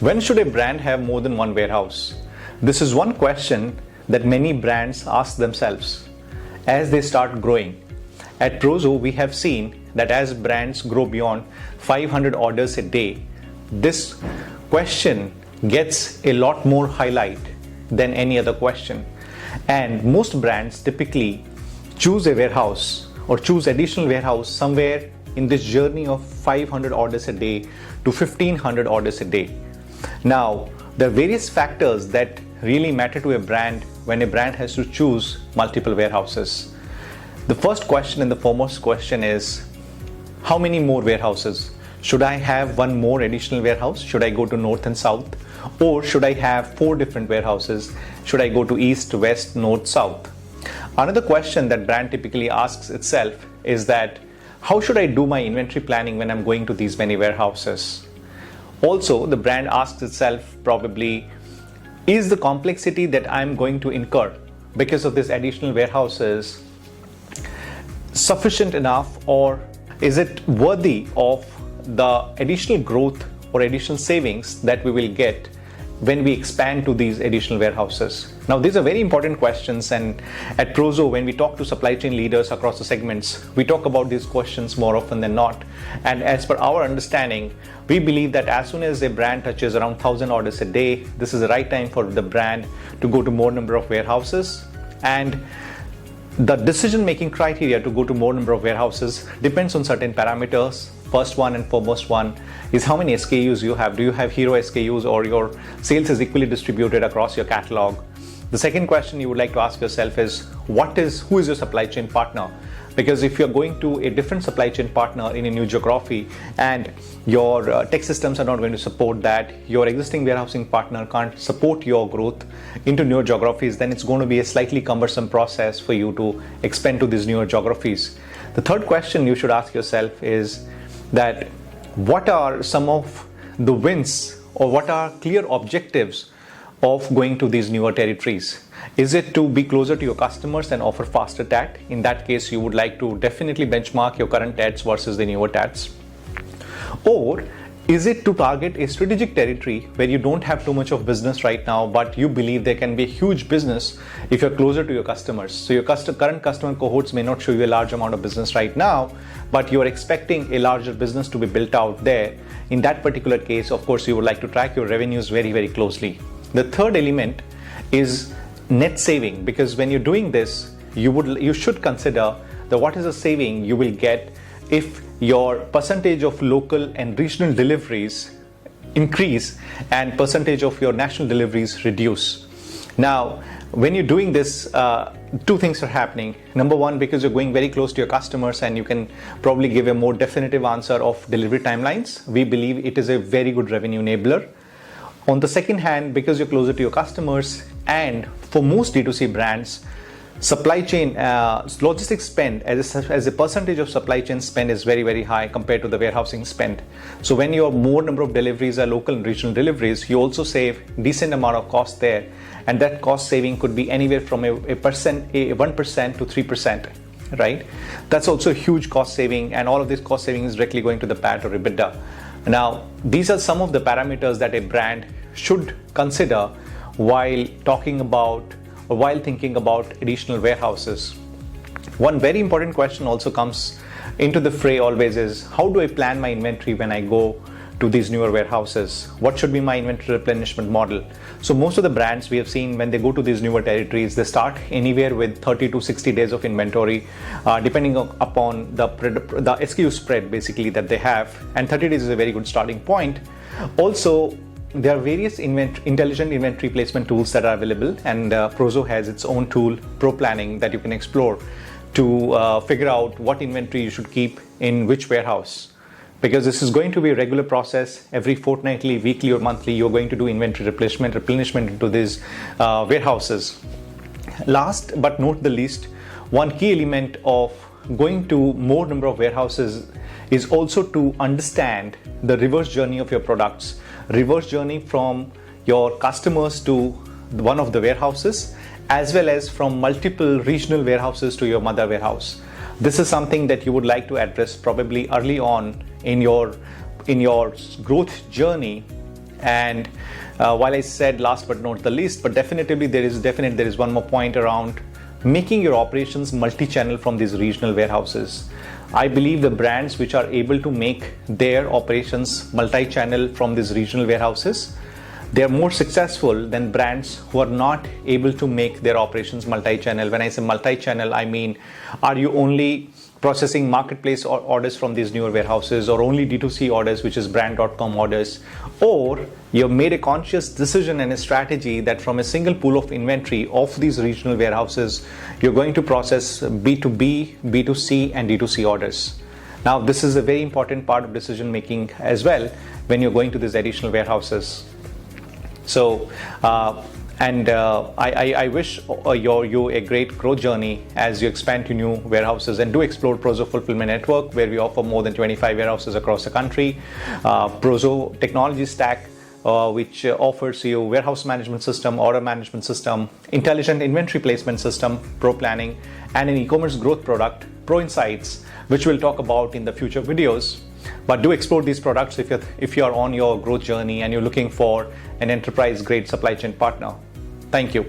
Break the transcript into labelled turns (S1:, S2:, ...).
S1: When should a brand have more than one warehouse? This is one question that many brands ask themselves as they start growing. At Prozo, we have seen that as brands grow beyond 500 orders a day, this question gets a lot more highlight than any other question. And most brands typically choose a warehouse or choose additional warehouse somewhere in this journey of 500 orders a day to 1500 orders a day. Now, there are various factors that really matter to a brand when a brand has to choose multiple warehouses. The first question and the foremost question is, how many more warehouses? Should I have one more additional warehouse? Should I go to north and south? Or should I have 4 different warehouses? Should I go to east, west, north, south? Another question that brand typically asks itself is that, how should I do my inventory planning when I'm going to these many warehouses? Also, the brand asks itself probably, is the complexity that I'm going to incur because of these additional warehouses sufficient enough, or is it worthy of the additional growth or additional savings that we will get when we expand to these additional warehouses? Now, these are very important questions, and at Prozo, when we talk to supply chain leaders across the segments, we talk about these questions more often than not. And as per our understanding, we believe that as soon as a brand touches around 1000 orders a day, this is the right time for the brand to go to more number of warehouses. And the decision-making criteria to go to more number of warehouses depends on certain parameters. First one and foremost one is how many SKUs you have. Do you have hero SKUs, or your sales is equally distributed across your catalog? The second question you would like to ask yourself is, who is your supply chain partner? Because if you're going to a different supply chain partner in a new geography and your tech systems are not going to support that, your existing warehousing partner can't support your growth into newer geographies, then it's going to be a slightly cumbersome process for you to expand to these newer geographies. The third question you should ask yourself is that, what are some of the wins, or what are clear objectives of going to these newer territories? Is it to be closer to your customers and offer faster TAT? In that case, you would like to definitely benchmark your current TATs versus the newer TATs. Or is it to target a strategic territory where you don't have too much of business right now, but you believe there can be a huge business if you're closer to your customers? So your current customer cohorts may not show you a large amount of business right now, but you're expecting a larger business to be built out there. In that particular case, of course, you would like to track your revenues very, very closely. The third element is net saving, because when you're doing this, you should consider what is the saving you will get if your percentage of local and regional deliveries increase and percentage of your national deliveries reduce. Now, when you're doing this, 2 things are happening. Number one, because you're going very close to your customers and you can probably give a more definitive answer of delivery timelines, we believe it is a very good revenue enabler. On the second hand, because you're closer to your customers, and for most D2C brands, supply chain logistics spend as a percentage of supply chain spend is very, very high compared to the warehousing spend. So when your more number of deliveries are local and regional deliveries, you also save decent amount of cost there, and that cost saving could be anywhere from a 1% to 3%, right? That's also a huge cost saving, and all of this cost saving is directly going to the PAT or EBITDA. Now, these are some of the parameters that a brand should consider while talking about or while thinking about additional warehouses. One very important question also comes into the fray always is, how do I plan my inventory when I go to these newer warehouses? What should be my inventory replenishment model? So most of the brands we have seen, when they go to these newer territories, they start anywhere with 30 to 60 days of inventory, depending upon the SKU spread basically that they have, and 30 days is a very good starting point. Also, there are various intelligent inventory placement tools that are available, and Prozo has its own tool, Pro Planning, that you can explore to figure out what inventory you should keep in which warehouse. Because this is going to be a regular process. Every fortnightly, weekly, or monthly, you're going to do inventory replenishment into these warehouses. Last but not the least, one key element of going to more number of warehouses is also to understand the reverse journey of your products, reverse journey from your customers to one of the warehouses, as well as from multiple regional warehouses to your mother warehouse. This is something that you would like to address probably early on in your growth journey, And while I said last but not the least, but definitely there is one more point around making your operations multi-channel from these regional warehouses. I believe the brands which are able to make their operations multi-channel from these regional warehouses, they are more successful than brands who are not able to make their operations multi-channel. When I say multi-channel, I mean, are you only processing marketplace orders from these newer warehouses, or only D2C orders, which is brand.com orders, or you've made a conscious decision and a strategy that from a single pool of inventory of these regional warehouses, you're going to process B2B, B2C, and D2C orders. Now, this is a very important part of decision making as well when you're going to these additional warehouses. So, I wish you a great growth journey as you expand to new warehouses, and do explore Prozo Fulfillment Network, where we offer more than 25 warehouses across the country. Prozo Technology Stack, which offers you warehouse management system, order management system, intelligent inventory placement system, Pro Planning, and an e-commerce growth product, Pro Insights, which we'll talk about in the future videos. But do explore these products if you're on your growth journey and you're looking for an enterprise grade supply chain partner. Thank you.